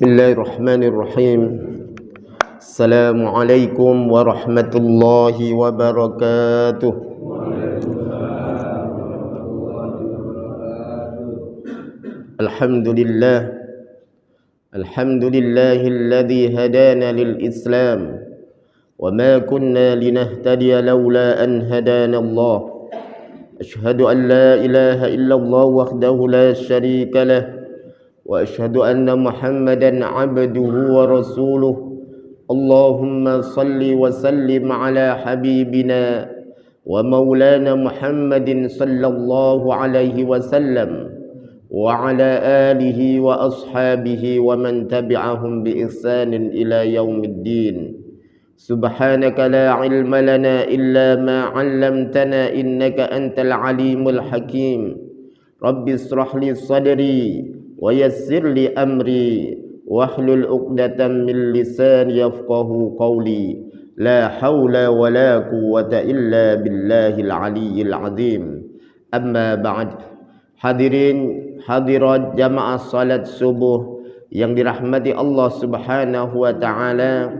Bismillahirrahmanirrahim. Assalamualaikum warahmatullahi wabarakatuh. Alhamdulillah. Alhamdulillahilladzi hadana lil Islam wa ma kunna linahtadiya laula an hadana Allah. Ashhadu an la ilaha illallah wahdahu la syarika lah. وأشهد أن محمدا عبده ورسوله اللهم صل وسلم على حبيبنا ومولانا محمد صلى الله عليه وسلم وعلى آله وأصحابه ومن تبعهم بإحسان إلى يوم الدين سبحانك لا علم لنا إلا ما علمتنا إنك أنت العليم الحكيم رب اشرح لي صدري ويسر لي أمري واحلل عقدة من لساني يفقهوا قولي لا حول ولا قوة إلا بالله العلي العظيم أما بعد. Hadirin hadirat jamaah salat subuh yang dirahmati Allah Subhanahu wa taala,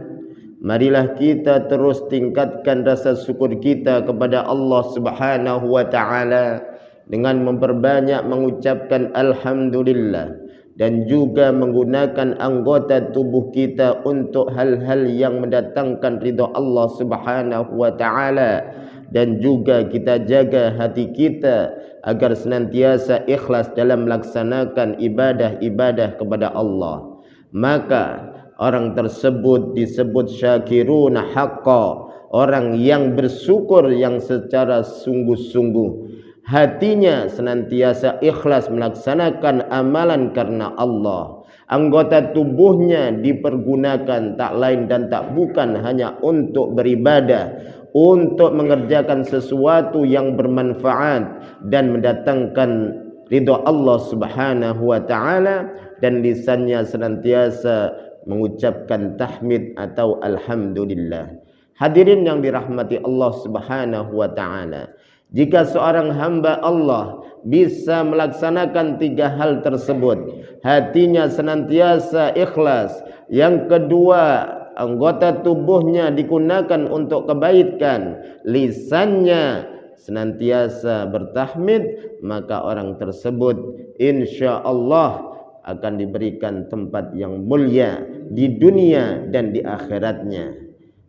marilah kita terus tingkatkan rasa syukur kita kepada Allah Subhanahu wa taala dengan memperbanyak mengucapkan alhamdulillah dan juga menggunakan anggota tubuh kita untuk hal-hal yang mendatangkan ridha Allah Subhanahu wa taala, dan juga kita jaga hati kita agar senantiasa ikhlas dalam melaksanakan ibadah-ibadah kepada Allah. Maka orang tersebut disebut syakiruna haqqa, orang yang bersyukur yang secara sungguh-sungguh. Hatinya senantiasa ikhlas melaksanakan amalan karena Allah. Anggota tubuhnya dipergunakan tak lain dan tak bukan hanya untuk beribadah, untuk mengerjakan sesuatu yang bermanfaat dan mendatangkan ridha Allah Subhanahu wa taala, dan lisannya senantiasa mengucapkan tahmid atau alhamdulillah. Hadirin yang dirahmati Allah Subhanahu wa taala, jika seorang hamba Allah bisa melaksanakan tiga hal tersebut, hatinya senantiasa ikhlas, yang kedua anggota tubuhnya digunakan untuk kebaikan, lisannya senantiasa bertahmid, maka orang tersebut insya-Allah akan diberikan tempat yang mulia di dunia dan di akhiratnya.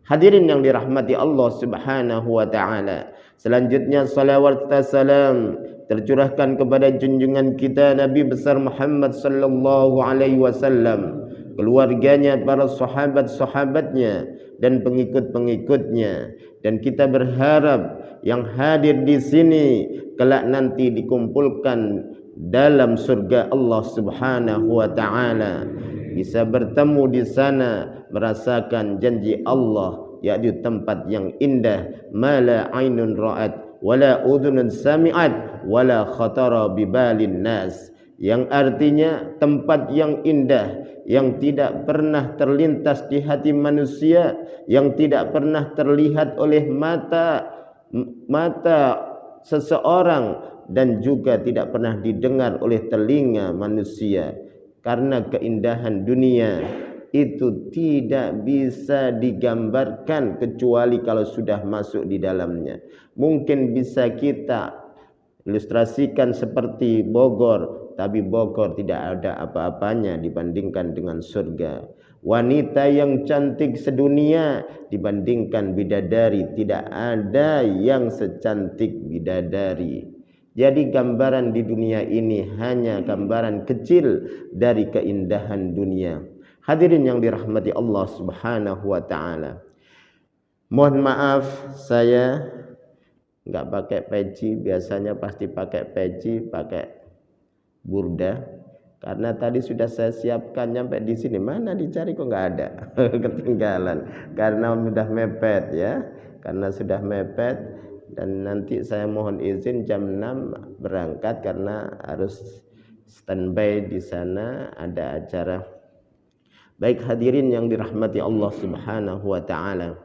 Hadirin yang dirahmati Allah Subhanahu wa taala, selanjutnya salawat dan salam tercurahkan kepada junjungan kita Nabi besar Muhammad sallallahu alaihi wasallam, keluarganya, para sahabat-sahabatnya dan pengikut-pengikutnya, dan kita berharap yang hadir di sini kelak nanti dikumpulkan dalam surga Allah Subhanahu wa taala, bisa bertemu di sana merasakan janji Allah, yaitu tempat yang indah, mala ainun ra'at wala udhunun sami'at wala khatara bibalin nas, yang artinya tempat yang indah yang tidak pernah terlintas di hati manusia, yang tidak pernah terlihat oleh mata seseorang, dan juga tidak pernah didengar oleh telinga manusia. Karena keindahan dunia itu tidak bisa digambarkan kecuali kalau sudah masuk di dalamnya. Mungkin bisa kita ilustrasikan seperti Bogor, tapi Bogor tidak ada apa-apanya dibandingkan dengan surga. Wanita yang cantik sedunia dibandingkan bidadari, tidak ada yang secantik bidadari. Jadi gambaran di dunia ini hanya gambaran kecil dari keindahan dunia. Hadirin yang dirahmati Allah Subhanahu wa taala, mohon maaf saya enggak pakai peci, biasanya pasti pakai peci, pakai burda. Karena tadi sudah saya siapkan, nyampe di sini mana dicari kok enggak ada. Ketinggalan karena sudah mepet ya. Karena sudah mepet, dan nanti saya mohon izin jam 6 berangkat karena harus standby di sana, ada acara. Baik hadirin yang dirahmati Allah Subhanahu wa taala,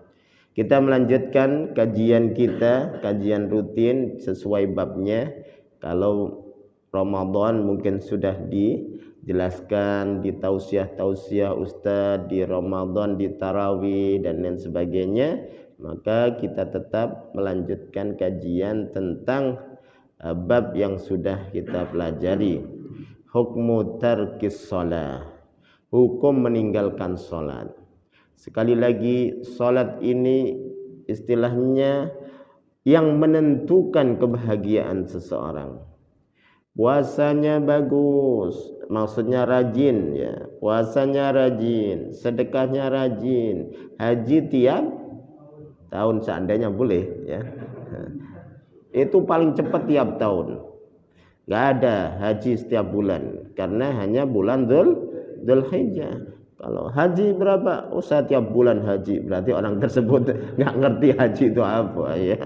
kita melanjutkan kajian kita, kajian rutin sesuai babnya. Kalau Ramadan mungkin sudah dijelaskan di tausiah-tausiah ustadz, di Ramadan, di tarawih dan lain sebagainya, maka kita tetap melanjutkan kajian tentang bab yang sudah kita pelajari. Hukmu tarkis shalah, hukum meninggalkan salat. Sekali lagi, salat ini istilahnya yang menentukan kebahagiaan seseorang. Puasanya bagus, maksudnya rajin ya. Puasanya rajin, sedekahnya rajin, haji tiap tahun seandainya boleh ya. Itu paling cepat tiap tahun. Gak ada haji setiap bulan karena hanya bulan Dzulhijjah. Kalau haji berapa? Oh, setiap bulan haji. Berarti orang tersebut nggak ngerti haji itu apa ya.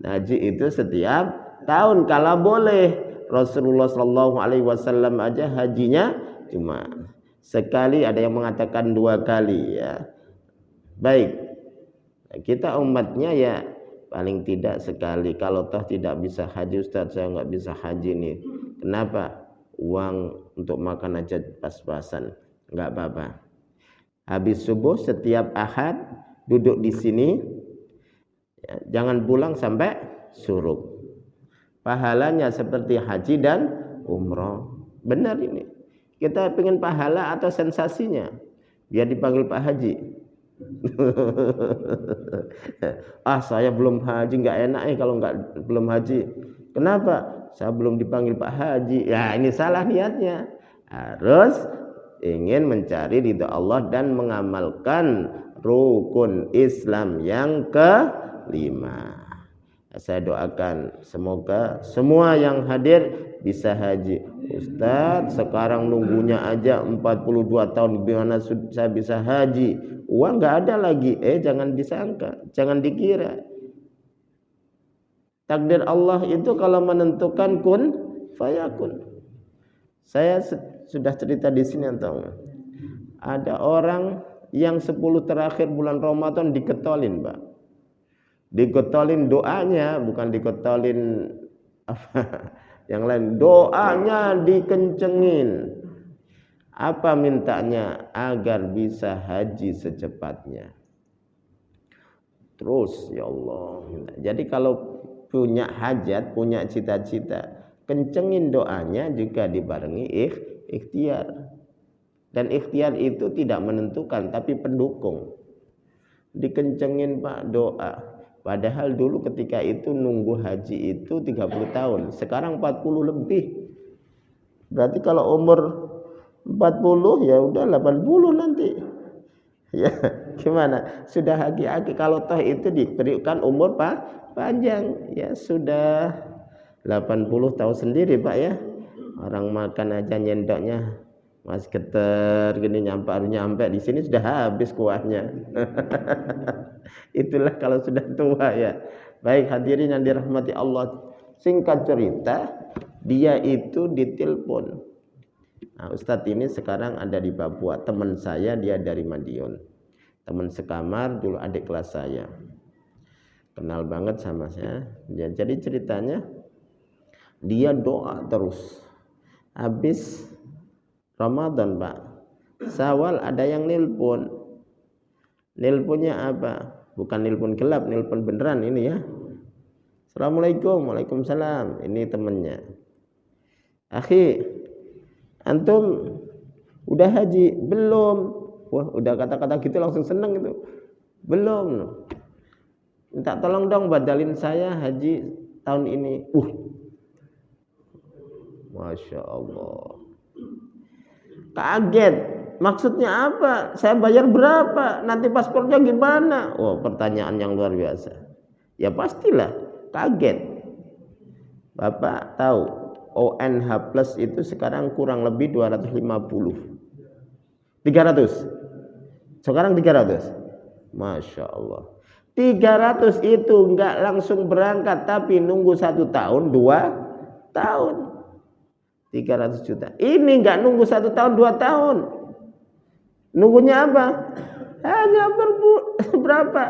Haji itu setiap tahun kalau boleh. Rasulullah SAW aja hajinya cuma sekali, ada yang mengatakan 2 kali ya. Baik, kita umatnya ya paling tidak sekali. Kalau toh tidak bisa haji, Ustaz saya nggak bisa haji nih. Kenapa? Uang untuk makan aja pas-pasan, nggak apa-apa. Habis subuh setiap Ahad duduk di sini ya, jangan pulang sampai surup. Pahalanya seperti haji dan umroh. Benar ini. Kita pengen pahala atau sensasinya? Biar dipanggil Pak Haji. Saya belum haji, nggak enak kalau belum haji. Kenapa? Saya belum dipanggil Pak Haji. Ya ini salah niatnya. Harus ingin mencari ridha Allah dan mengamalkan rukun Islam yang kelima. Saya doakan semoga semua yang hadir bisa haji. Ustadz sekarang nunggunya aja 42 tahun, gimana saya bisa haji? Uang nggak ada lagi. Jangan disangka, jangan dikira. Takdir Allah itu kalau menentukan kun fayakun. Saya sudah cerita di sini atau ada orang yang 10 terakhir bulan Ramadan diketolin, Pak. Diketolin doanya, bukan diketolin apa yang lain. Doanya dikencengin. Apa mintanya? Agar bisa haji secepatnya. Terus ya Allah. Jadi kalau punya hajat, punya cita-cita, kencengin doanya juga dibarengi ikhtiar. Dan ikhtiar itu tidak menentukan tapi pendukung. Dikencengin Pak doa. Padahal dulu ketika itu nunggu haji itu 30 tahun. Sekarang 40 lebih. Berarti kalau umur 40 ya udah 80 nanti. Ya, gimana? Sudah haki-haki kalau toh itu diberikan umur panjang. Ya sudah 80 tahun sendiri Pak ya. Orang makan aja nyendoknya masih geter gini, harus nyampe di sini sudah habis kuahnya. Itulah kalau sudah tua ya. Baik hadirin yang dirahmati Allah, singkat cerita dia itu ditelepon. Nah, Ustadz ini sekarang ada di Papua. Teman saya dia dari Madiun. Teman sekamar dulu adik kelas saya. Kenal banget sama saya. Jadi ceritanya dia doa terus. Habis Ramadan Pak, Syawal ada yang nelpon. Nelponnya apa? Bukan nelpon gelap, nelpon beneran ini ya. Assalamualaikum, waalaikumsalam. Ini temennya. Akhi, antum udah haji? Belum. Wah, udah kata-kata gitu langsung seneng itu. Belum. Minta tolong dong badalin saya haji tahun ini. Masya Allah. Kaget. Maksudnya apa? Saya bayar berapa? Nanti paspornya gimana? Pertanyaan yang luar biasa. Ya pastilah kaget. Bapak tahu ONH Plus itu sekarang kurang lebih 250. 300. Sekarang 300. Masya Allah. 300 itu enggak langsung berangkat, tapi nunggu 1 tahun, 2 tahun. 300 juta. Ini enggak nunggu 1 tahun, 2 tahun. Nunggunya apa? Hanya berapa?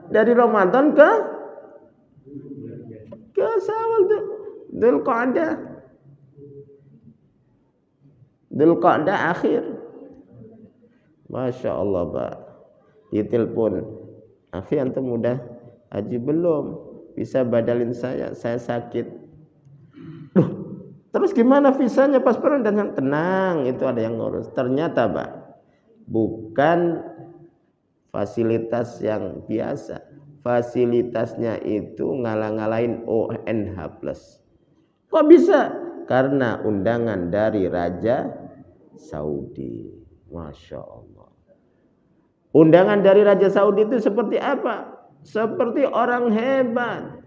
Dari Ramadan ke Syawal, Dzulqa'dah. Dzulqa'dah akhir. Masya Allah Pak, ditelepon, akhi antum udah haji belum? Bisa badalin saya sakit. Loh, terus gimana visanya, pasporan dan tenang, itu ada yang ngurus. Ternyata Pak, bukan fasilitas yang biasa, fasilitasnya itu ngalah-ngalahin ONH+. Kok bisa? Karena undangan dari Raja Saudi. Masya Allah. Undangan dari Raja Saudi itu seperti apa? Seperti orang hebat.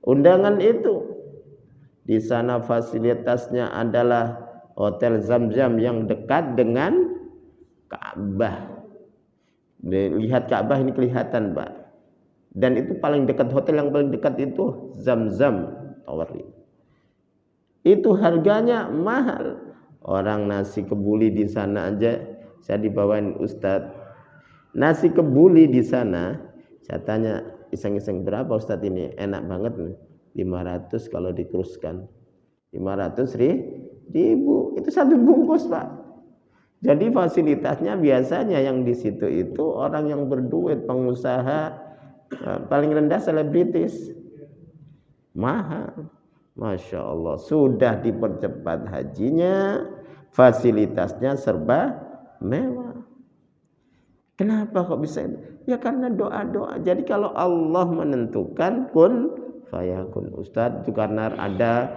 Undangan itu di sana fasilitasnya adalah Hotel Zamzam yang dekat dengan Ka'bah. Lihat Ka'bah ini kelihatan Pak. Dan itu paling dekat, hotel yang paling dekat itu Zamzam Tower. Itu harganya mahal. Orang nasi kebuli di sana aja saya dibawain Ustadz. Nasi kebuli di sana, saya tanya iseng-iseng, berapa Ustadz ini? Enak banget nih. 500 kalau dikuruskan. 500.000 itu satu bungkus Pak. Jadi fasilitasnya biasanya yang di situ itu orang yang berduit, pengusaha, paling rendah selebritis. Mahal. Masya Allah, sudah dipercepat hajinya, fasilitasnya serba mewah. Kenapa kok bisa itu? Ya karena doa-doa. Jadi kalau Allah menentukan kun fayakun Ustadz, itu karena ada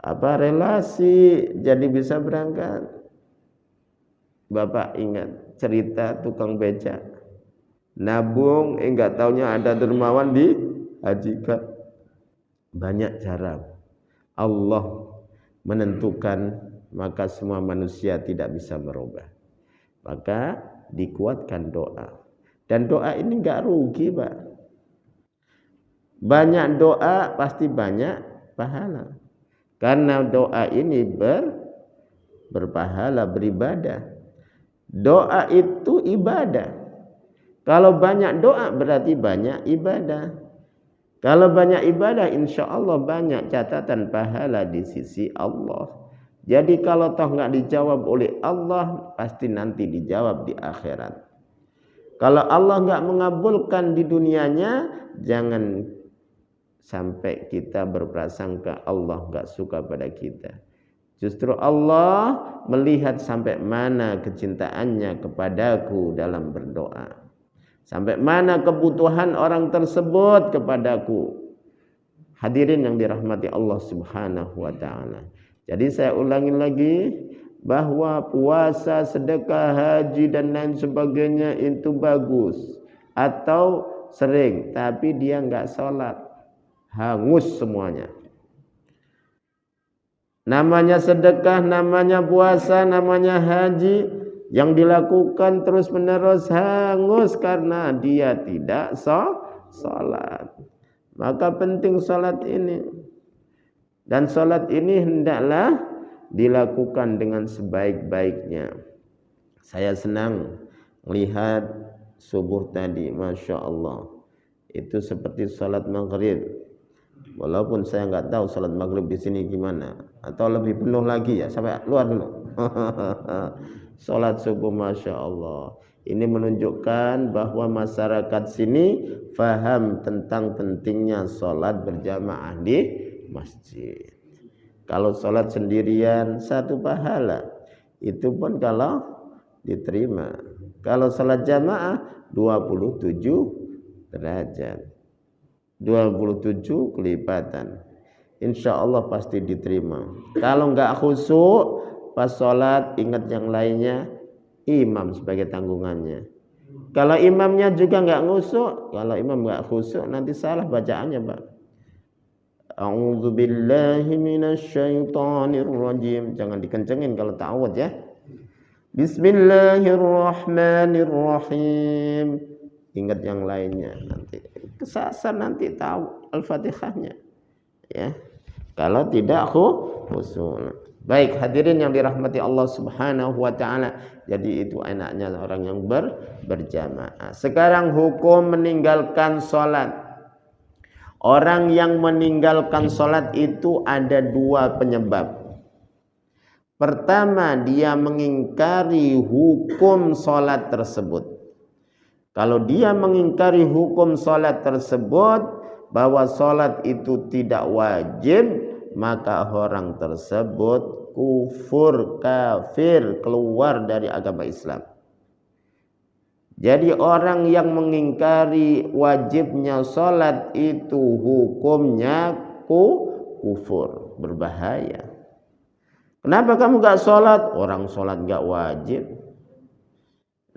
relasi jadi bisa berangkat. Bapak ingat cerita tukang becak nabung, enggak taunya ada dermawan di hajikan. Banyak cara Allah menentukan, maka semua manusia tidak bisa merubah. Maka dikuatkan doa. Dan doa ini enggak rugi Pak. Banyak doa pasti banyak pahala. Karena doa ini berpahala, beribadah. Doa itu ibadah. Kalau banyak doa berarti banyak ibadah. Kalau banyak ibadah insya Allah banyak catatan pahala di sisi Allah. Jadi kalau toh nggak dijawab oleh Allah, pasti nanti dijawab di akhirat. Kalau Allah nggak mengabulkan di dunianya, jangan sampai kita berprasangka Allah nggak suka pada kita. Justru Allah melihat sampai mana kecintaannya kepadaku dalam berdoa. Sampai mana kebutuhan orang tersebut kepadaku. Hadirin yang dirahmati Allah Subhanahu wa ta'ala. Jadi saya ulangi lagi, bahwa puasa, sedekah, haji dan lain sebagainya itu bagus atau sering, tapi dia enggak sholat, hangus semuanya. Namanya sedekah, namanya puasa, namanya haji, yang dilakukan terus menerus hangus karena dia tidak sholat. Maka penting sholat ini. Dan sholat ini hendaklah dilakukan dengan sebaik-baiknya. Saya senang melihat subuh tadi, Masya Allah. Itu seperti sholat maghrib. Walaupun saya nggak tahu sholat maghrib di sini gimana. Atau lebih penuh lagi ya, sampai luar dulu. Sholat subuh Masya Allah. Ini menunjukkan bahwa masyarakat sini faham tentang pentingnya sholat berjamaah di masjid. Kalau sholat sendirian satu pahala, itu pun kalau diterima. Kalau sholat jamaah 27 derajat, 27 kelipatan. Insya Allah pasti diterima. Kalau enggak khusyuk pas sholat, ingat yang lainnya, imam sebagai tanggungannya. Kalau imamnya juga enggak khusyuk, kalau imam enggak khusyuk nanti salah bacaannya Pak. A'udzubillahi minasyaitonirrajim. Jangan dikencengin kalau ta'awud ya. Bismillahirrahmanirrahim. Ingat yang lainnya, nanti kesasar nanti tahu Al-Fatihahnya ya. Kalau tidak khusyuk. Baik hadirin yang dirahmati Allah Subhanahu wa ta'ala. Jadi itu enaknya orang yang berjamaah. Sekarang hukum meninggalkan sholat. Orang yang meninggalkan sholat itu ada dua penyebab. Pertama, dia mengingkari hukum sholat tersebut. Kalau dia mengingkari hukum sholat tersebut, bahwa sholat itu tidak wajib, maka orang tersebut kufur, kafir, keluar dari agama Islam. Jadi orang yang mengingkari wajibnya sholat itu hukumnya kufur, berbahaya. Kenapa kamu gak sholat? Orang sholat gak wajib.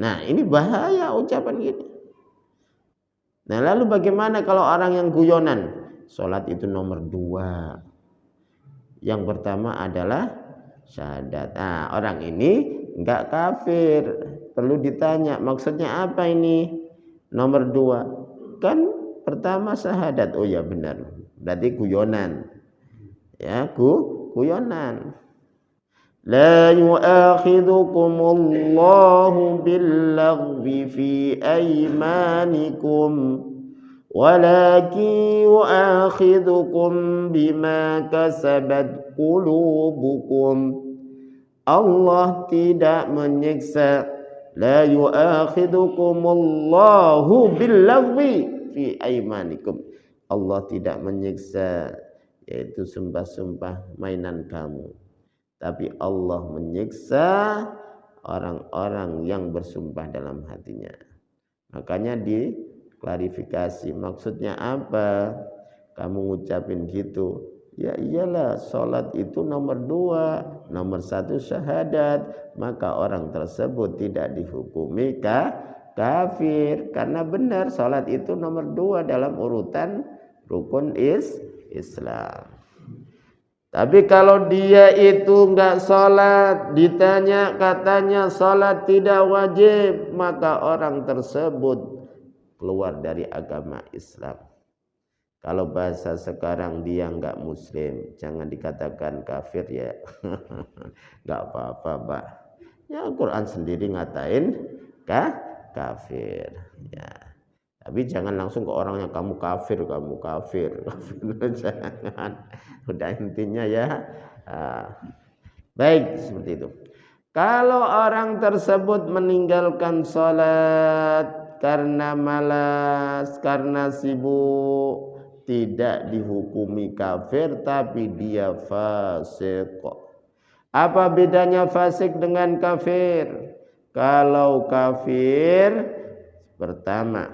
Nah, ini bahaya ucapan gini. Nah, lalu bagaimana kalau orang yang guyonan? Sholat itu nomor 2. Yang pertama adalah syahadat. Nah, orang ini gak kafir. Perlu ditanya, maksudnya apa ini? Nomor 2. Kan pertama syahadat. Oh ya benar. Berarti guyonan. Ya, guyonan. لا يؤاخذكم الله باللغو في أيمانكم ولكن يؤاخذكم بما كسبت قلوبكم. Allah tidak menyiksa. La yu'akhidhukumullahu billaghwi fi aymanikum. Allah tidak menyiksa, yaitu sumpah-sumpah mainan kamu. Tapi Allah menyiksa orang-orang yang bersumpah dalam hatinya. Makanya diklarifikasi, maksudnya apa? Kamu ngucapin gitu. Ya iyalah, sholat itu nomor 2, nomor 1 syahadat. Maka orang tersebut tidak dihukumi kafir. Karena benar, sholat itu nomor 2 dalam urutan rukun Islam. Tapi kalau dia itu enggak sholat, ditanya katanya sholat tidak wajib, maka orang tersebut keluar dari agama Islam. Kalau bahasa sekarang dia enggak muslim, jangan dikatakan kafir ya. Enggak apa-apa, Pak. Ya Al-Quran sendiri ngatain kafir. Ya. Tapi jangan langsung ke orangnya kamu kafir. Jangan. Udah intinya ya. Baik, seperti itu. Kalau orang tersebut meninggalkan sholat karena malas, karena sibuk, tidak dihukumi kafir, tapi dia fasik. Apa bedanya fasik dengan kafir? Kalau kafir, pertama,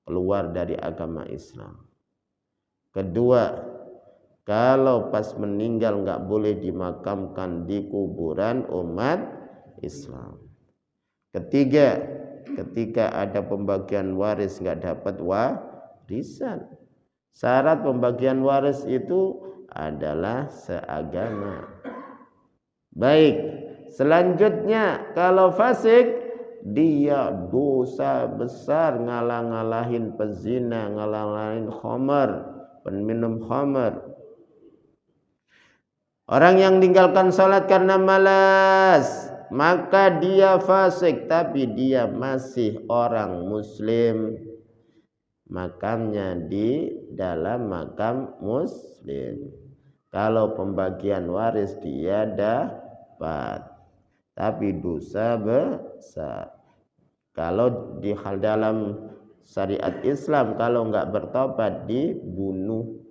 keluar dari agama Islam. Kedua, kalau pas meninggal nggak boleh dimakamkan di kuburan umat Islam. Ketiga, ketika ada pembagian waris nggak dapat warisan. Syarat pembagian waris itu adalah seagama. Baik, selanjutnya kalau fasik, dia dosa besar, ngalah-ngalahin pezina, ngalah-ngalahin khamar, peminum khamar. Orang yang meninggalkan salat karena malas, maka dia fasik, tapi dia masih orang muslim. Makamnya di dalam makam muslim. Kalau pembagian waris dia dapat, tapi dosa besar. Kalau di hal dalam syariat Islam, kalau enggak bertobat dibunuh.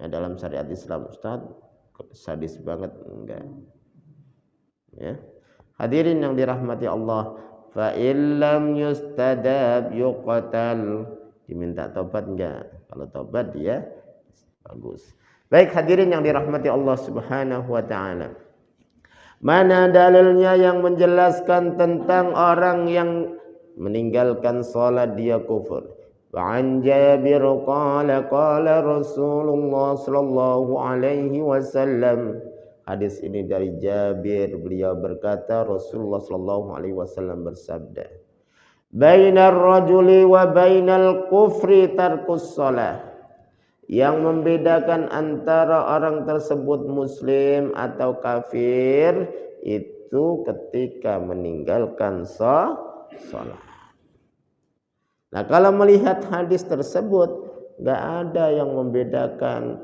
Nah, dalam syariat Islam, Ustaz, sadis banget enggak? Ya. Hadirin yang dirahmati Allah, fa illam yustadab yuqtal. Diminta tobat enggak? Kalau tobat dia bagus. Baik, hadirin yang dirahmati Allah Subhanahu wa taala. Mana dalilnya yang menjelaskan tentang orang yang meninggalkan salat dia kufur? Wa an Jabir qala qala Rasulullah sallallahu alaihi wasallam. Hadis ini dari Jabir, beliau berkata Rasulullah sallallahu alaihi wasallam bersabda, "Bainar rajuli wa bainal kufri tarkus shalah." Yang membedakan antara orang tersebut muslim atau kafir itu ketika meninggalkan salat. Nah, kalau melihat hadis tersebut, enggak ada yang membedakan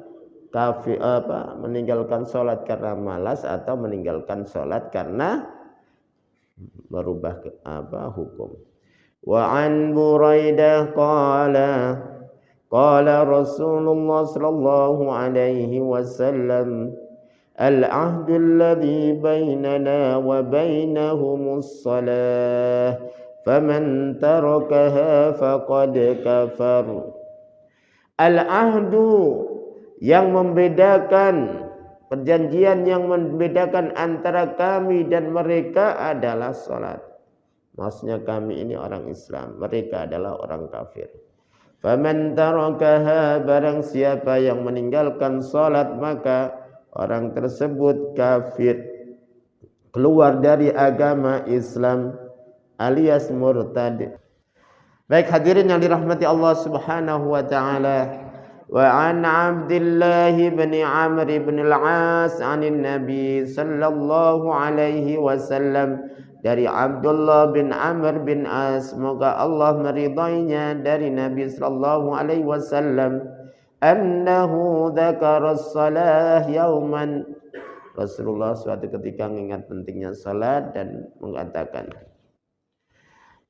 meninggalkan sholat karena malas atau meninggalkan sholat karena merubah hukum. Wa an Buraidah qala Rasulullah sallallahu alaihi wasallam al-ahdu alladhi bainana wa bainahumus salah faman tarakaha faqad kafar. Al-ahdu yang membedakan, perjanjian yang membedakan antara kami dan mereka adalah salat. Maksudnya kami ini orang Islam, mereka adalah orang kafir. Faman tarakaha, barang siapa yang meninggalkan salat maka orang tersebut kafir, keluar dari agama Islam alias murtad. Baik hadirin yang dirahmati Allah Subhanahu wa taala. Wa an Abdullah bin Amr bin al-As 'anil Nabi sallallahu alaihi wasallam, dari Abdullah bin Amr bin As, semoga Allah meridainya, dari Nabi sallallahu alaihi wasallam, annahu dzakara as-salah yauman, Rasulullah suatu ketika mengingat pentingnya salat dan mengatakan,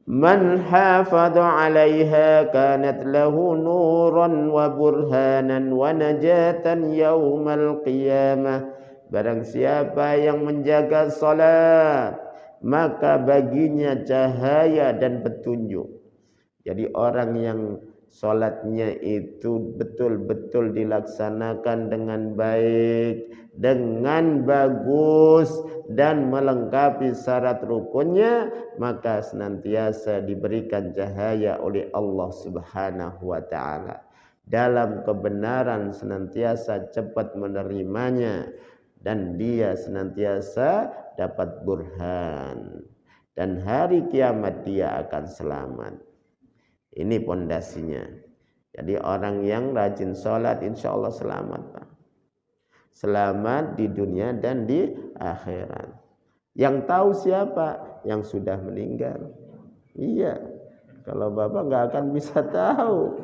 man hafadha 'alaiha kanat lahu nuran wa burhanan wa najatan yaumal qiyamah. Barang siapa yang menjaga salat maka baginya cahaya dan petunjuk. Jadi orang yang salatnya itu betul-betul dilaksanakan dengan baik, dengan bagus dan melengkapi syarat rukunnya, maka senantiasa diberikan cahaya oleh Allah Subhanahu wa taala. Dalam kebenaran senantiasa cepat menerimanya dan dia senantiasa dapat burhan, dan hari kiamat dia akan selamat. Ini pondasinya. Jadi orang yang rajin sholat insya Allah selamat, Pak. Selamat di dunia dan di akhirat. Yang tahu siapa? Yang sudah meninggal. Iya. Kalau Bapak nggak akan bisa tahu.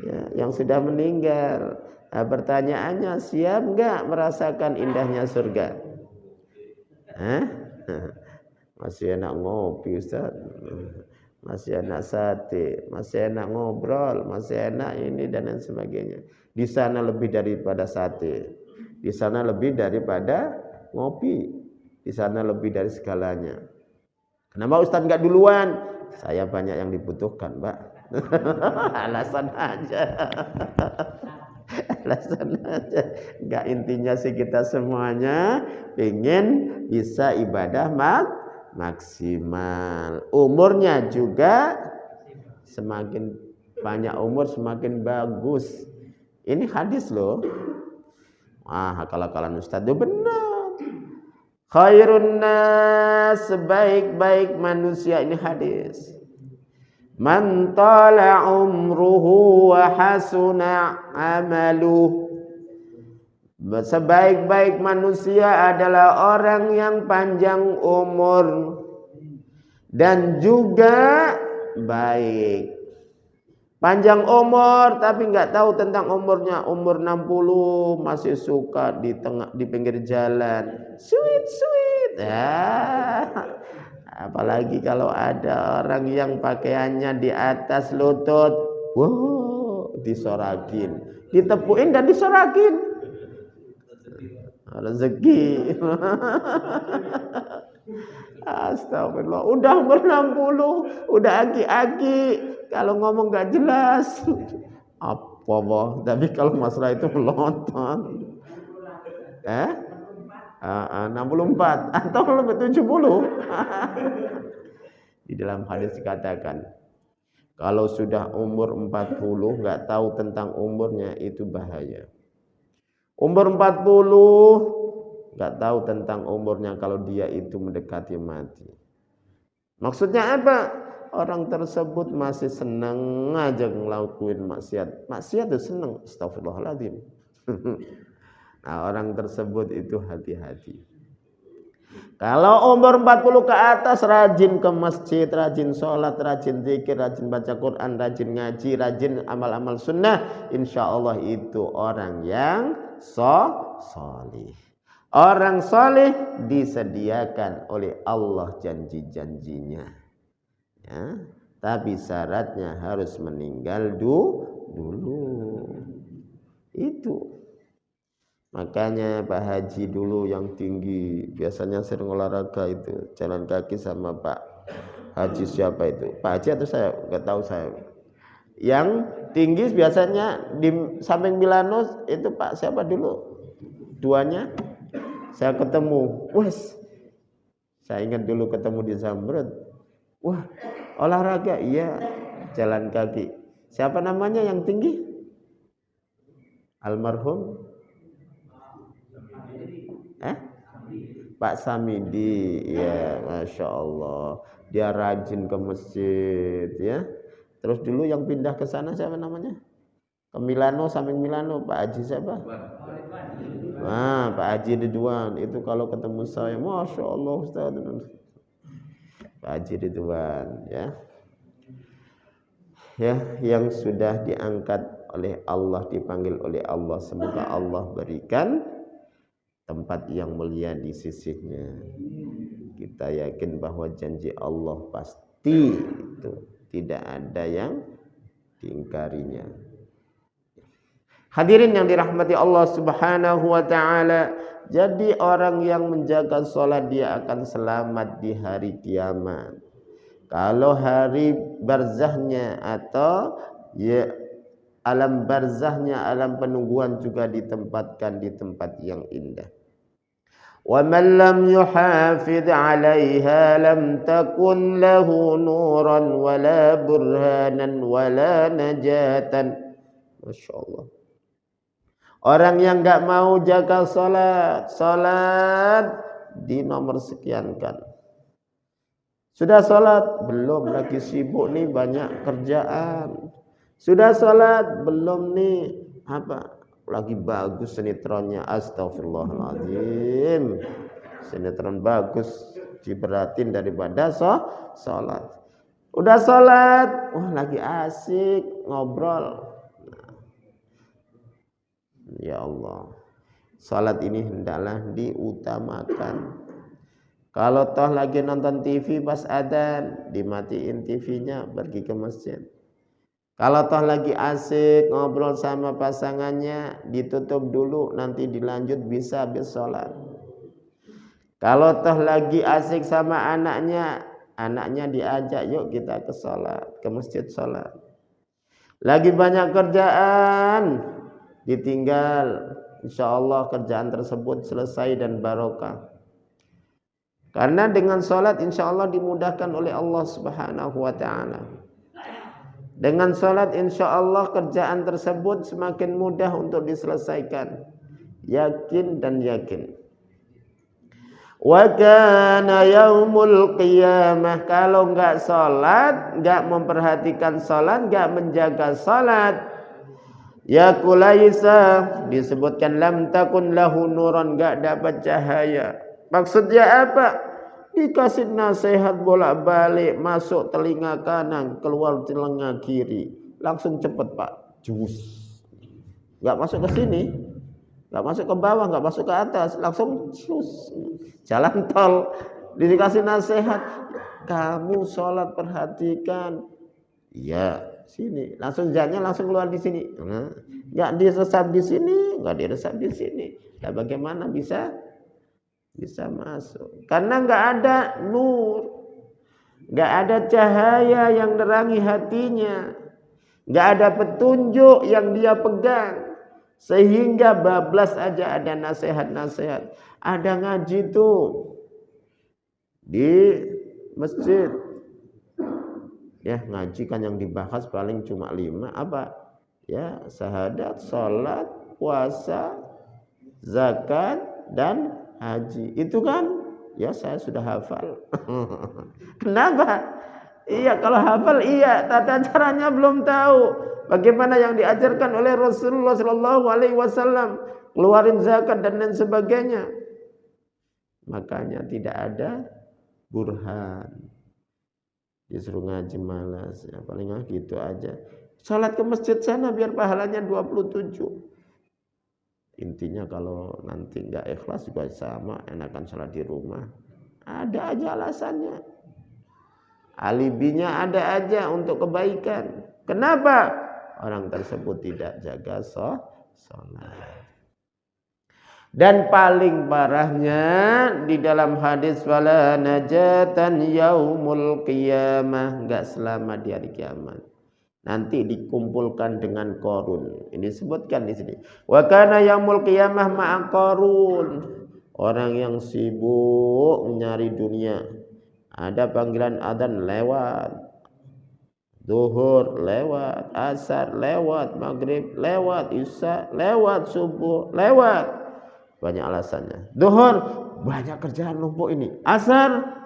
Ya, yang sudah meninggal. Nah, pertanyaannya, siap nggak merasakan indahnya surga? Hah? Masih enak ngopi, Ustaz. Masih enak sate, masih enak ngobrol, masih enak ini dan lain sebagainya. Di sana lebih daripada sate, di sana lebih daripada ngopi, di sana lebih dari segalanya. Kenapa Ustaz nggak duluan? Saya banyak yang dibutuhkan, Pak. Alasan aja. Alasan aja. Nggak, intinya sih kita semuanya ingin bisa ibadah maksimal. Umurnya juga semakin banyak umur semakin bagus. Ini hadis loh. Akal-akalan Ustaz itu benar. Khairun nas, sebaik-baik manusia, ini hadis. Man tala umruhu wa hasuna amaluh. Sebaik-baik manusia adalah orang yang panjang umur dan juga baik. Panjang umur tapi nggak tahu tentang umurnya. Umur 60 masih suka di pinggir jalan. Sweet. Apalagi kalau ada orang yang pakaiannya di atas lutut. Wow, disorakin. Ditepuin dan disorakin. Rezeki. Astagfirullah. Udah umur 60, udah aki-aki, kalau ngomong gak jelas. Apa boh? Tapi kalau masalah itu melonton. 64 atau lebih 70. Di dalam hadis dikatakan, kalau sudah umur 40 gak tahu tentang umurnya, itu bahaya. Umur 40 nggak tahu tentang umurnya, kalau dia itu mendekati mati. Maksudnya apa? Orang tersebut masih senang aja ngelakuin maksiat. Maksiat itu senang. Astagfirullahaladzim. Nah, orang tersebut itu hati-hati. Kalau umur 40 ke atas, rajin ke masjid, rajin sholat, rajin zikir, rajin baca Quran, rajin ngaji, rajin amal-amal sunnah, insya Allah itu orang yang solih. Orang solih disediakan oleh Allah janji-janjinya. Ya, tapi syaratnya harus meninggal dulu. Itu. Makanya Pak Haji dulu yang tinggi, biasanya sering olahraga itu, jalan kaki sama Pak Haji siapa itu? Pak Haji atau saya? Enggak tahu saya. Yang tinggi biasanya di samping Milano itu Pak siapa dulu? Duanya saya ketemu. Wes. Saya ingat dulu ketemu di Zamrud. Wah, olahraga iya, jalan kaki. Siapa namanya yang tinggi? Almarhum Pak Samidi, ya, masya Allah, dia rajin ke masjid, ya. Terus dulu yang pindah ke sana siapa namanya? Ke Milano, samping Milano, Pak Haji siapa? Nah, Pak Haji Ridwan itu kalau ketemu saya, masya Allah Ustaz, Pak Haji Ridwan, ya, yang sudah diangkat oleh Allah, dipanggil oleh Allah, semoga Allah berikan tempat yang mulia di sisinya. Kita yakin bahwa janji Allah pasti itu, tidak ada yang diingkarinya. Hadirin yang dirahmati Allah Subhanahu wa taala, jadi orang yang menjaga salat dia akan selamat di hari kiamat. Kalau hari barzahnya atau ya alam barzahnya, alam penungguan juga ditempatkan di tempat yang indah. وَمَنْ لَمْ يُحَافِظْ عَلَيْهَا لَمْ تَكُنْ لَهُ نُورًا وَلَا بُرْهَانًا وَلَا نَجَاةً. Masya Allah. Orang yang enggak mau jaga salat di nomor sekiankan. Sudah salat? Belum, lagi sibuk nih, banyak kerjaan. Sudah salat? Belum nih, apa? Lagi bagus sinetronnya, astagfirullahaladzim, sinetron bagus diberatin daripada salat. Udah salat, wah lagi asik ngobrol. Ya Allah, salat ini hendaklah diutamakan. Kalau toh lagi nonton TV pas adzan, dimatiin TV-nya, pergi ke masjid. Kalau toh lagi asik ngobrol sama pasangannya, ditutup dulu, nanti dilanjut bisa habis sholat. Kalau toh lagi asik sama anaknya diajak, yuk kita ke sholat, ke masjid sholat. Lagi banyak kerjaan, ditinggal. Insya Allah kerjaan tersebut selesai dan barokah. Karena dengan sholat insya Allah dimudahkan oleh Allah Subhanahu wa ta'ala. Dengan salat insya Allah kerjaan tersebut semakin mudah untuk diselesaikan. Yakin dan yakin. Wa kana yaumul qiyamah, kalau enggak salat, enggak memperhatikan salat, enggak menjaga salat, ya kulaisa, disebutkan lam takun lahu nuran, enggak dapat cahaya. Maksudnya apa? Dikasih nasihat bolak-balik, masuk telinga kanan, keluar telinga kiri, langsung cepet Pak, jus, nggak masuk ke sini, nggak masuk ke bawah, nggak masuk ke atas, langsung jus. Jalan tol dikasih nasihat, kamu sholat perhatikan, iya sini, langsung jalannya langsung keluar di sini, nggak diresap di sini, nggak diresap di sini, nah bagaimana bisa masuk? Karena enggak ada nur, enggak ada cahaya yang nerangi hatinya, enggak ada petunjuk yang dia pegang, sehingga bablas aja ada nasihat-nasihat. Ada ngaji tuh di masjid, ya ngaji kan yang dibahas paling cuma 5 apa? Ya syahadat, salat, puasa, zakat dan haji. Itu kan ya saya sudah hafal. Kenapa? Iya, kalau hafal iya, tata caranya belum tahu. Bagaimana yang diajarkan oleh Rasulullah sallallahu alaihi wasallam, keluarin zakat dan lain sebagainya. Makanya tidak ada burhan. Disuruh ngaji malas, ya paling gitu aja. Salat ke masjid sana biar pahalanya 27. Intinya kalau nanti nggak ikhlas juga sama, enakan sholat di rumah. Ada aja alasannya. Alibinya ada aja untuk kebaikan. Kenapa? Orang tersebut tidak jaga sholat. Dan paling parahnya di dalam hadis wala najatan yaumul qiyamah, enggak selamat di hari kiamat. Nanti dikumpulkan dengan Qarun. Ini disebutkan di sini. Wa kana yaumul qiyamah ma'a Qarun. Orang yang sibuk nyari dunia. Ada panggilan adzan lewat. Zuhur lewat, asar lewat, maghrib lewat, isya lewat, subuh lewat. Banyak alasannya. Zuhur banyak kerjaan numpuk ini. Asar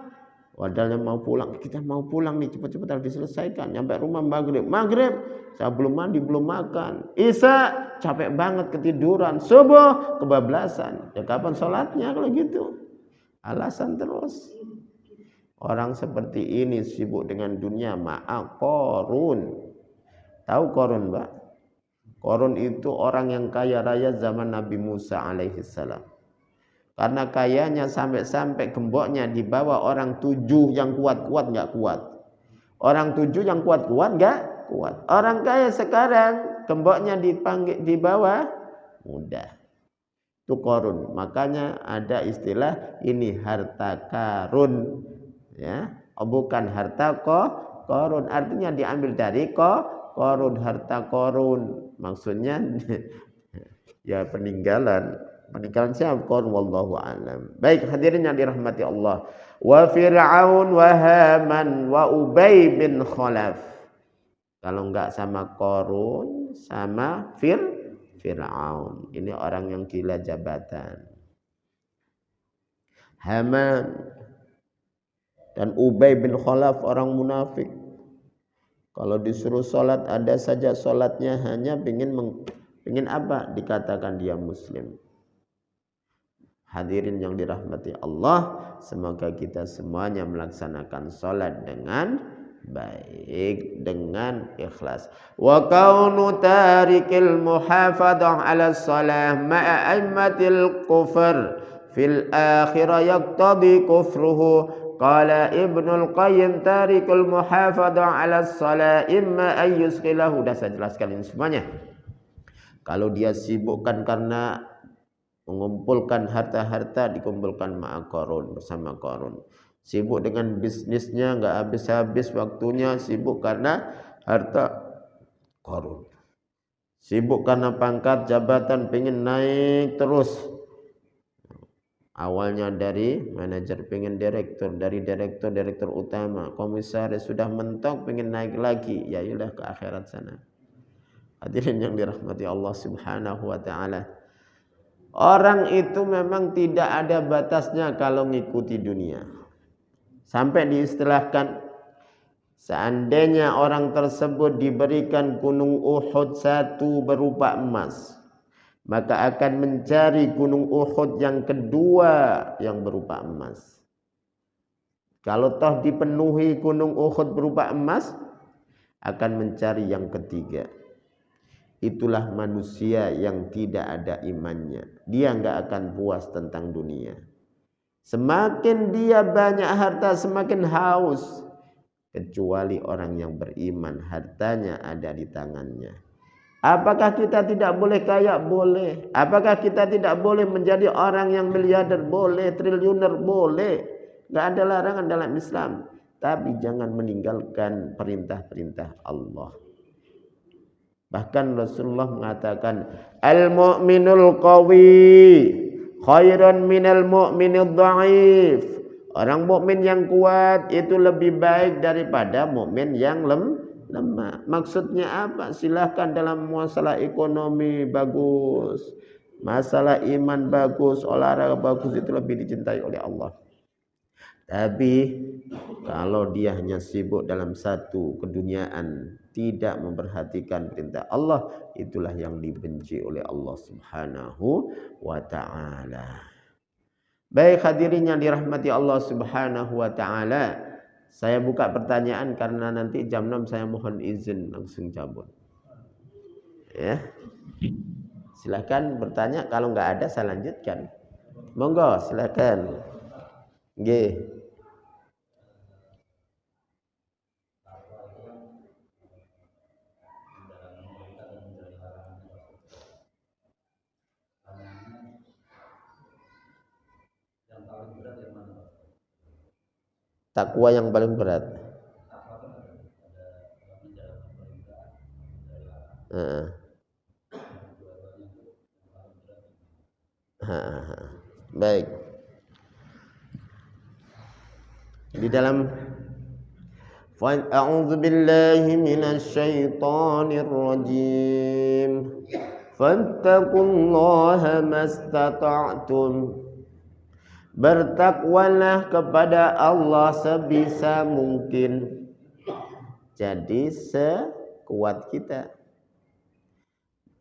wadahnya mau pulang, kita mau pulang nih, cepat-cepat harus diselesaikan. Nyampe rumah maghrib, saya belum mandi, belum makan. Isya capek banget ketiduran. Subuh kebablasan. Ya kapan sholatnya kalau gitu? Alasan terus. Orang seperti ini sibuk dengan dunia. Maaf, Qarun. Tahu Qarun, Mbak? Qarun itu orang yang kaya raya zaman Nabi Musa alaihissalam. Karena kayanya sampai-sampai gemboknya dibawa orang 7 yang kuat-kuat nggak kuat. Orang 7 yang kuat-kuat nggak kuat. Orang kaya sekarang gemboknya dibawa mudah. Itu Qarun. Makanya ada istilah ini harta karun. Ya, bukan harta Qarun. Artinya diambil dari Qarun, harta Qarun. Maksudnya ya peninggalan siapa? Qarun, wallahu alam. Baik, hadirin yang dirahmati Allah. Wa Fir'aun wa Haman wa Ubay bin Khalaf. Kalau enggak sama Qarun, sama Fir'aun. Ini orang yang gila jabatan. Haman dan Ubay bin Khalaf orang munafik. Kalau disuruh sholat ada saja sholatnya hanya ingin apa? Dikatakan dia muslim. Hadirin yang dirahmati Allah, semoga kita semuanya melaksanakan sholat dengan baik, dengan ikhlas. Wa kaunu tarikil muhafadah ala shalah ma'a aimatil kufr fil akhirah yaqtadi kufruhu. Qala Ibnul Qayyim tarikul muhafadah ala shalah imma an yusqilahu. Sudah saya jelaskan ini semuanya. Kalau dia sibukkan karena mengumpulkan harta-harta, dikumpulkan ma'a Qarun, bersama Qarun. Sibuk dengan bisnisnya enggak habis-habis waktunya, sibuk karena harta Qarun. Sibuk karena pangkat jabatan, pengen naik terus. Awalnya dari manajer pengen direktur, dari direktur utama, komisaris, sudah mentok pengen naik lagi, ya sudah ke akhirat sana. Hadirin yang dirahmati Allah Subhanahu wa taala. Orang itu memang tidak ada batasnya kalau ngikuti dunia. Sampai diistilahkan, seandainya orang tersebut diberikan gunung Uhud satu berupa emas, maka akan mencari gunung Uhud yang kedua yang berupa emas. Kalau toh dipenuhi gunung Uhud berupa emas, akan mencari yang ketiga. Itulah manusia yang tidak ada imannya. Dia enggak akan puas tentang dunia. Semakin dia banyak harta, semakin haus. Kecuali orang yang beriman, hartanya ada di tangannya. Apakah kita tidak boleh kaya? Boleh. Apakah kita tidak boleh menjadi orang yang miliarder? Boleh. Triliuner? Boleh. Tidak ada larangan dalam Islam. Tapi jangan meninggalkan perintah-perintah Allah. Bahkan Rasulullah mengatakan, al-mu'minul qawi khairan minal mu'minid dha'if. Orang mukmin yang kuat itu lebih baik daripada mukmin yang lemah. Maksudnya apa? Silahkan dalam masalah ekonomi bagus, masalah iman bagus, olahraga bagus, itu lebih dicintai oleh Allah. Tapi kalau dia hanya sibuk dalam satu keduniaan, tidak memperhatikan perintah Allah, itulah yang dibenci oleh Allah Subhanahu wa taala. Baik, hadirin yang dirahmati Allah Subhanahu wa taala. Saya buka pertanyaan karena nanti jam 6 saya mohon izin langsung cabut. Ya. Silakan bertanya, kalau nggak ada saya lanjutkan. Monggo, silakan. Nggih. Takwa yang paling berat. Heeh. Baik. Di dalam A'udzu billahi minasy syaithanir rajim. Fattaqullaha mastata'tum. Bertakwalah kepada Allah sebisa mungkin. Jadi sekuat kita.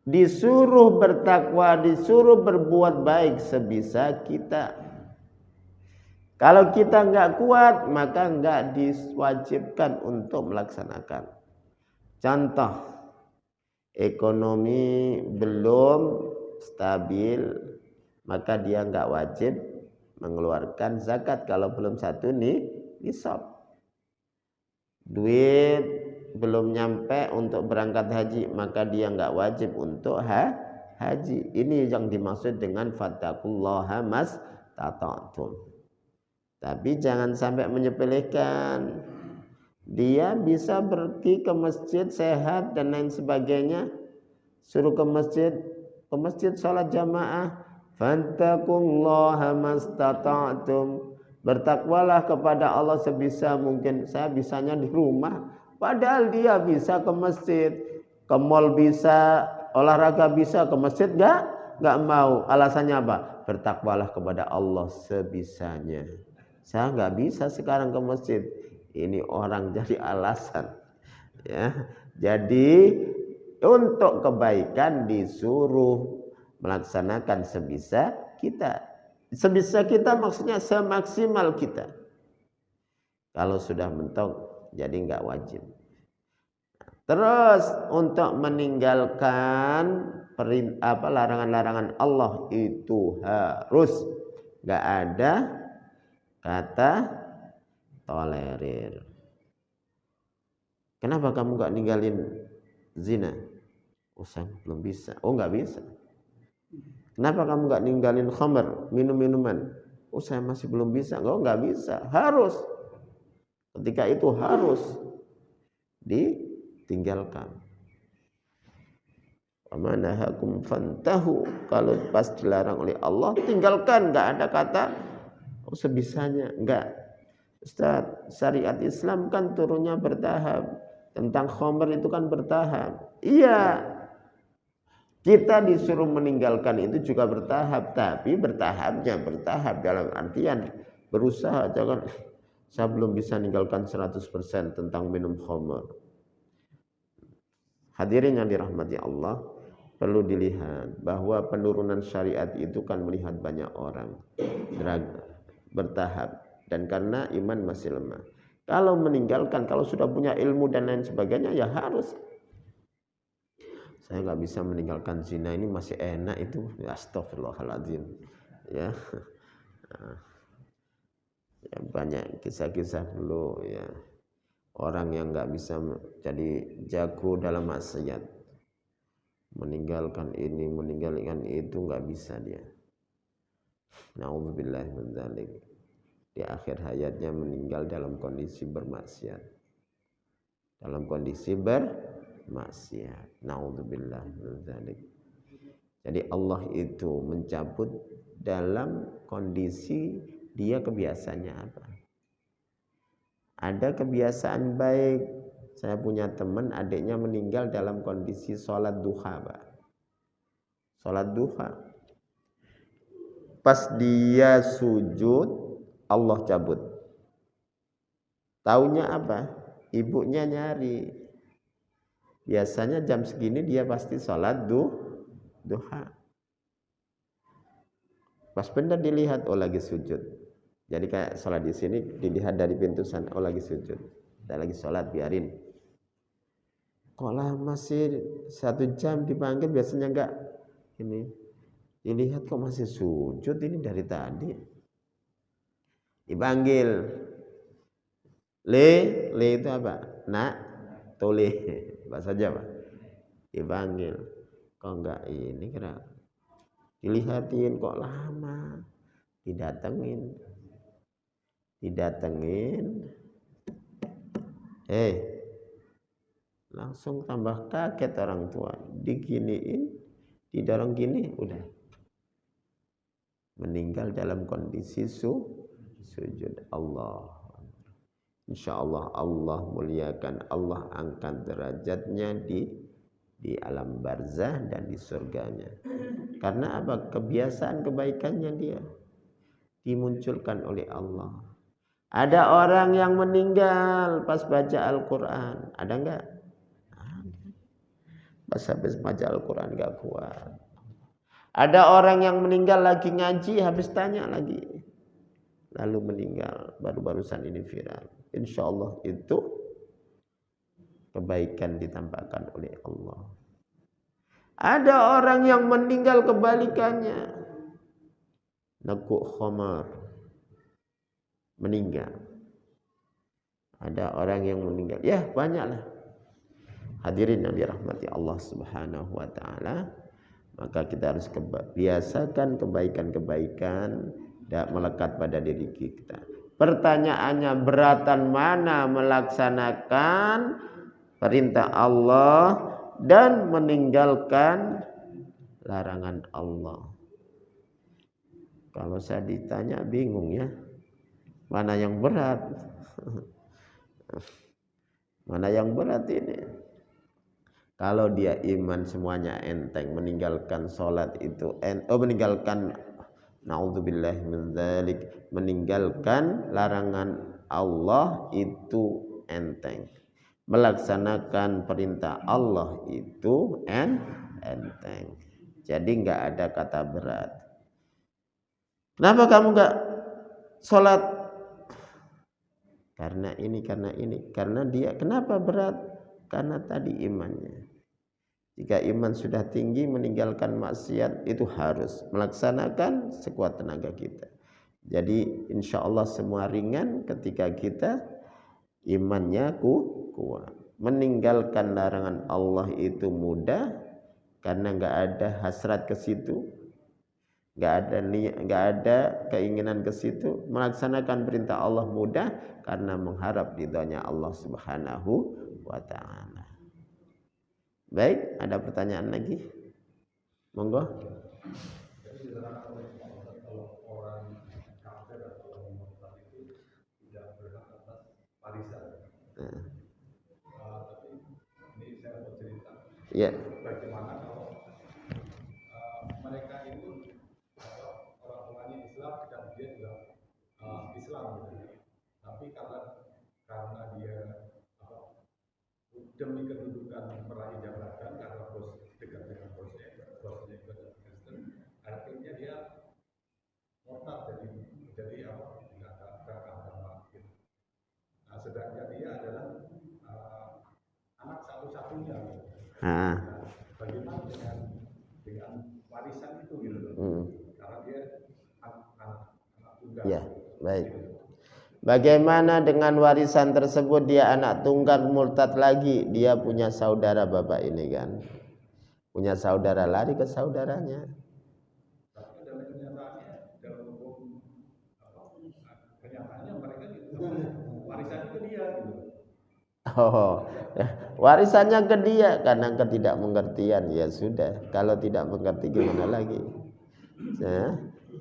Disuruh bertakwa, disuruh berbuat baik sebisa kita. Kalau kita nggak kuat, maka nggak diwajibkan untuk melaksanakan. Contoh, ekonomi belum stabil, maka dia nggak wajib mengeluarkan zakat kalau belum satu nisab. Duit belum nyampe untuk berangkat haji, maka dia nggak wajib untuk haji. Ini yang dimaksud dengan fattaqullaha mastata'tum. Tapi jangan sampai menyepelekan. Dia bisa pergi ke masjid sehat dan lain sebagainya, suruh ke masjid sholat jamaah. Fattaqullaha mastata'tum. Bertakwalah kepada Allah sebisa mungkin. Saya bisanya di rumah, padahal dia bisa ke masjid, ke mall bisa, olahraga bisa, ke masjid nggak mau. Alasannya apa? Bertakwalah kepada Allah sebisanya. Saya nggak bisa sekarang ke masjid. Ini orang jadi alasan, ya. Jadi untuk kebaikan disuruh melaksanakan sebisa kita. Sebisa kita maksudnya semaksimal kita. Kalau sudah mentok, jadi nggak wajib. Terus untuk meninggalkan larangan-larangan Allah itu harus, nggak ada kata tolerir. Kenapa kamu nggak ninggalin zina? Oh, saya belum bisa. Oh, nggak bisa. Kenapa kamu nggak ninggalin khamr, minum-minuman? Oh, saya masih belum bisa. Oh, nggak bisa. Harus. Ketika itu harus ditinggalkan. Amanahakum fantahu. Kalau pas dilarang oleh Allah, tinggalkan. Nggak ada kata oh, sebisanya. Nggak. Ustaz, syariat Islam kan turunnya bertahap. Tentang khamr itu kan bertahap. Iya. Kita disuruh meninggalkan itu juga bertahap, tapi bertahap dalam artian berusaha. Jangan saya belum bisa meninggalkan 100% tentang minum khamr. Hadirin yang dirahmati Allah, perlu dilihat bahwa penurunan syariat itu kan melihat banyak orang bertahap, dan karena iman masih lemah. Kalau meninggalkan, kalau sudah punya ilmu dan lain sebagainya, ya harus. Saya nggak bisa meninggalkan zina, ini masih enak itu. Astagfirullahaladzim. Ya. Ya, banyak kisah-kisah dulu ya. Orang yang nggak bisa jadi jago dalam maksiat, meninggalkan ini, meninggalkan itu, nggak bisa dia. Na'udzubillah min dzalik. Di akhir hayatnya meninggal dalam kondisi bermaksiat. Dalam kondisi bermaksiat. Na'udzubillah min dzalik. Jadi Allah itu mencabut dalam kondisi dia kebiasaannya apa. Ada kebiasaan baik. Saya punya teman, adiknya meninggal dalam kondisi sholat duha, Pak. Sholat duha. Pas dia sujud, Allah cabut. Taunya apa? Ibunya nyari. Biasanya jam segini dia pasti sholat duha. Pas benar dilihat, oh lagi sujud. Jadi kayak sholat di sini dilihat dari pintu sana, oh lagi sujud. Dan lagi sholat, biarin. Kok lah masih 1 jam dipanggil, biasanya enggak. Ini dilihat kok masih sujud ini dari tadi. Dipanggil. Le itu apa? Nak, tole. Bahasa Jawa. Dipanggil. Kok enggak ini kira. Dilihatin kok lama. Didatengin. Langsung tambah kaget orang tua. Diginiin, didorong gini, udah. Meninggal dalam kondisi sujud. Allah. Insya Allah Allah muliakan, Allah angkat derajatnya di alam barzah dan di surganya. Karena apa? Kebiasaan kebaikannya dia dimunculkan oleh Allah. Ada orang yang meninggal pas baca Al-Quran. Ada enggak? Pas habis baca Al-Quran enggak kuat. Ada orang yang meninggal lagi ngaji, habis tanya lagi. Lalu meninggal. Baru-barusan ini viral. Insya Allah itu kebaikan ditampakkan oleh Allah. Ada orang yang meninggal kebalikannya. Nekuk khamar. Meninggal. Ada orang yang meninggal. Ya banyaklah. Hadirin yang dirahmati Allah Subhanahu wa ta'ala. Maka kita harus biasakan kebaikan-kebaikan dan melekat pada diri kita. Pertanyaannya, beratan mana melaksanakan perintah Allah dan meninggalkan larangan Allah? Kalau saya ditanya bingung ya. Mana yang berat? Mana yang berat ini? Kalau dia iman semuanya enteng, meninggalkan sholat itu meninggalkan naudzubillah min dzalik, meninggalkan larangan Allah itu enteng. Melaksanakan perintah Allah itu enteng. Jadi enggak ada kata berat. Kenapa kamu enggak sholat? Karena ini. Karena dia. Kenapa berat? Karena tadi imannya. Jika iman sudah tinggi, meninggalkan maksiat itu harus melaksanakan sekuat tenaga kita. Jadi insya Allah semua ringan ketika kita imannya kuat. Meninggalkan larangan Allah itu mudah karena nggak ada hasrat ke situ, nggak ada keinginan ke situ. Melaksanakan perintah Allah mudah karena mengharap ridhonya Allah Subhanahu wa ta'ala. Baik, ada pertanyaan lagi? Monggo. Kalau orang kafir atau orang murtad itu tidak berhak atas warisan. Tapi ini saya mau cerita. Ya. Bagaimana kalau mereka itu orang tuanya Islam dan dia juga Islam, gitu. Tapi karena dia demi kedudukan meraih jabatan, karena bos dekat dengan bosnya juga Kristen, akhirnya dia murtad jadi tidak agama gitu. Nah, sedangkan dia adalah anak satu-satunya gitu. Nah, bagaimana dengan warisan itu gitu loh. Karena dia anak tunggal. Ya, baik. Bagaimana dengan warisan tersebut? Dia anak tunggal murtad lagi. Dia punya saudara bapak ini kan. Punya saudara, lari ke saudaranya. Tapi dalam kenyataannya mereka itu warisan ke dia gitu. Warisannya ke dia karena ketidakmengertian. Ya sudah, kalau tidak mengerti gimana lagi?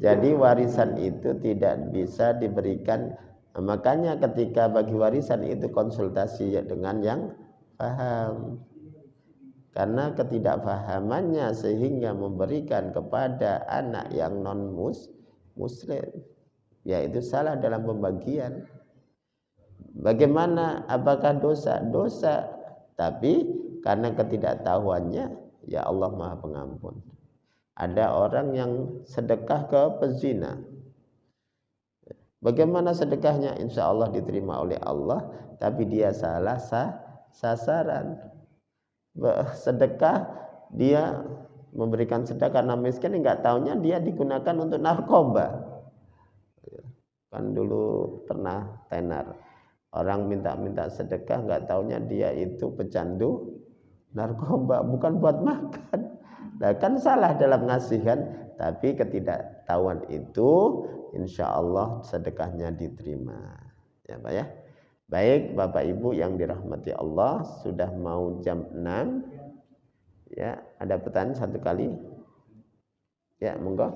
Jadi warisan itu tidak bisa diberikan. Makanya ketika bagi warisan itu konsultasi dengan yang paham. Karena ketidakfahamannya sehingga memberikan kepada anak yang non-muslim, yaitu salah dalam pembagian. Bagaimana? Apakah dosa? Dosa. Tapi karena ketidaktahuannya, ya Allah Maha Pengampun. Ada orang yang sedekah ke pezina. Bagaimana sedekahnya? Insya Allah diterima oleh Allah, tapi dia salah sasaran. Sedekah dia memberikan sedekah karena miskin, enggak taunya dia digunakan untuk narkoba. Kan dulu pernah tenar, orang minta sedekah, enggak taunya dia itu pecandu narkoba, bukan buat makan. Nah, kan salah dalam ngasih kan, tapi ketidaktahuan itu insya Allah sedekahnya diterima. Ya Pak ya. Baik Bapak Ibu yang dirahmati Allah, sudah mau jam 6. Ya, ada pertanyaan satu kali. Ya, monggo.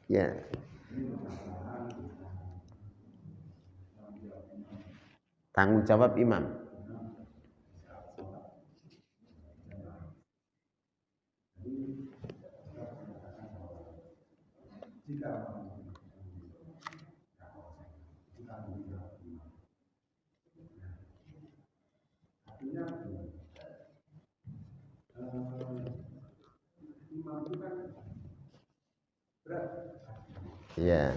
Ya. Tanggung jawab imam. Ya.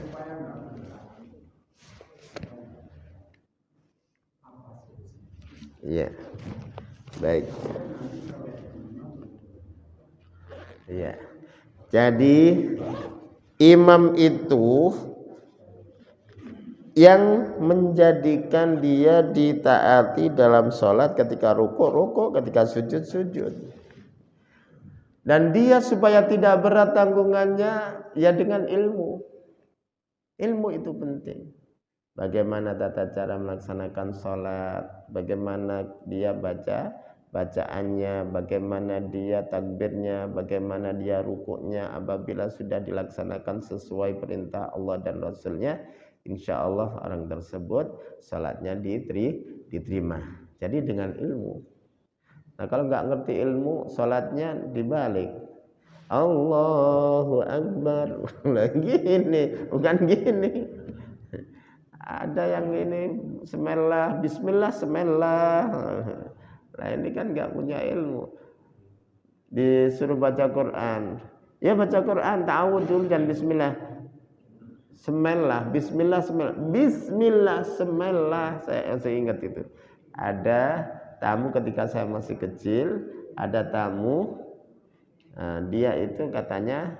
Ya. Baik. Ya. Jadi imam itu yang menjadikan dia ditaati dalam sholat, ketika rukuk, ketika sujud. Dan dia supaya tidak berat tanggungannya ya dengan ilmu. Ilmu itu penting. Bagaimana tata cara melaksanakan sholat, bagaimana dia bacaannya, bagaimana dia takbirnya, bagaimana dia rukuknya. Apabila sudah dilaksanakan sesuai perintah Allah dan Rasulnya, insya Allah orang tersebut sholatnya diterima. Jadi dengan ilmu. Nah kalau nggak ngerti ilmu, sholatnya dibalik. Allahu Akbar. Gini, bukan gini. Ada yang ini semelah, bismillah semelah. Nah ini kan nggak punya ilmu. Disuruh baca Quran, ya baca Quran, ta'awudz dulu dan bismillah. Semelah, bismillah semelah, bismillah semelah. Saya ingat itu. Ada tamu ketika saya masih kecil, ada tamu, dia itu katanya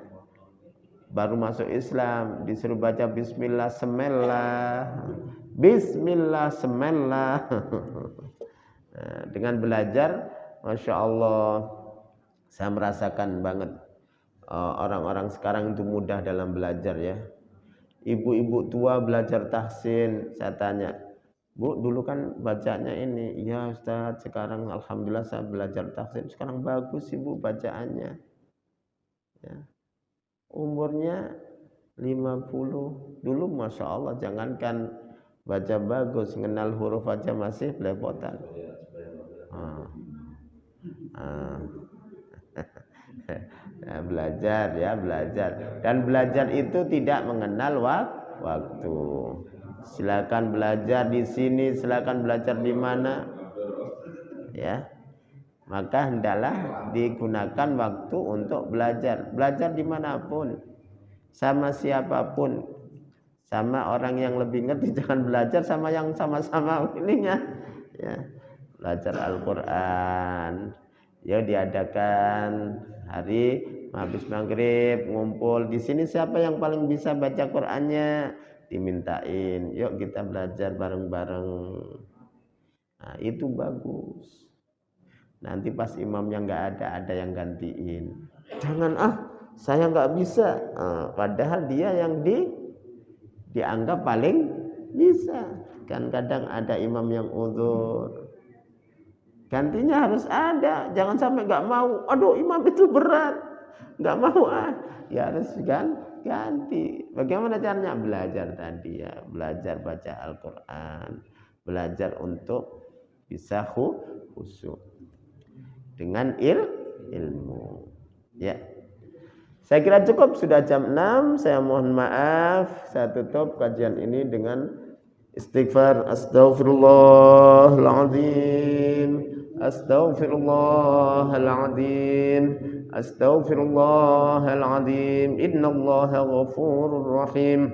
baru masuk Islam, disuruh baca bismillah semelah, bismillah semelah. Dengan belajar, masya Allah, saya merasakan banget orang-orang sekarang itu mudah dalam belajar ya. Ibu-ibu tua belajar tahsin, saya tanya, Bu, dulu kan bacanya ini, ya Ustaz, sekarang alhamdulillah saya belajar tahsin, sekarang bagus Ibu bacaannya. Ya. Umurnya 50, dulu masya Allah jangankan baca bagus, mengenal huruf aja masih belepotan. Nah, belajar dan belajar itu tidak mengenal waktu. Silakan belajar di sini, silakan belajar di mana, ya. Maka hendaklah digunakan waktu untuk belajar dimanapun, sama siapapun, sama orang yang lebih ngerti jangan belajar sama yang sama-sama ininya, ya. Belajar Al-Quran, ya diadakan hari habis maghrib ngumpul di sini, siapa yang paling bisa baca Qurannya dimintain, yuk kita belajar bareng-bareng. Nah, itu bagus. Nanti pas imamnya nggak ada yang gantiin. Jangan saya nggak bisa. Padahal dia yang dianggap paling bisa. Kan kadang ada imam yang uzur, gantinya harus ada. Jangan sampai nggak mau. Aduh imam itu berat, nggak mau ya harus ganti. Bagaimana caranya? Belajar tadi ya, belajar baca Al-Quran, belajar untuk bisa khusyuk dengan ilmu. Ya, saya kira cukup, sudah jam 6. Saya mohon maaf, saya tutup kajian ini dengan istighfar. Astaghfirullahaladzim, astaghfirullahaladzim, astaghfirullahaladzim. Innallaha ghafurur rahim.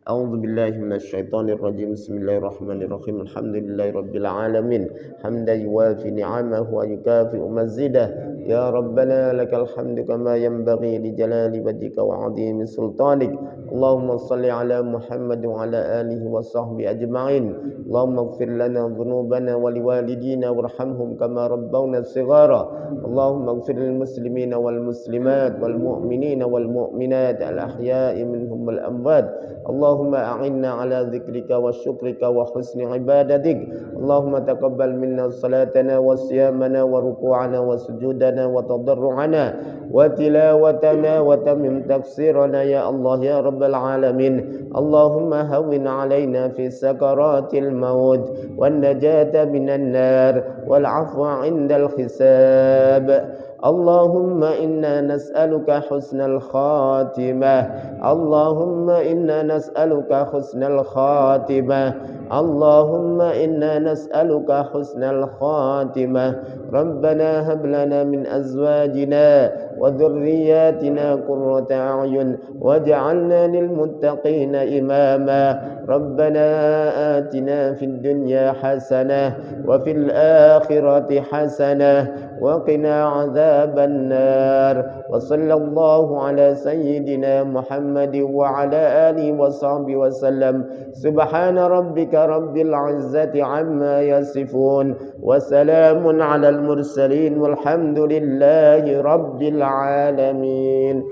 A'udzu billahi minasyaitonir rajim. Bismillahirrahmanirrahim. Alhamdulillahirabbil alamin. Hamdan yuwafi ni'amahu wa yukafi'u mazidah. يا ربنا لك الحمد كما ينبغي لجلال وجهك وعظيم سلطانك. اللهم صل على محمد وعلى آله وصحبه أجمعين. اللهم اغفر لنا ذنوبنا ولوالدينا وارحمهم كما ربونا صغارا. اللهم اغفر للمسلمين والمسلمات والمؤمنين والمؤمنات الأحياء منهم والأموات. اللهم أعنا على ذكرك وشكرك وحسن عبادتك. اللهم تقبل منا صلاتنا وصيامنا وركوعنا وسجودنا وتضرعنا وتلاوتنا وتمم تقصيرنا يا الله يا رب العالمين. اللهم هون علينا في سكرات الموت والنجاة من النار والعفو عند الحساب. اللهم إنا نسألك حسن الخاتمة. اللهم إنا نسألك حسن الخاتمة. اللهم إنا نسألك حسن الخاتمة. ربنا هب لنا من أزواجنا وذرياتنا قرة أعين واجعلنا للمتقين إماما. ربنا آتنا في الدنيا حسنة وفي الآخرة حسنة وقنا عذاب النار. وصلى الله على سيدنا محمد وعلى آله وصحبه وسلم. سبحان ربك رب العزة عما يصفون وسلام على المرسلين والحمد لله رب العالمين.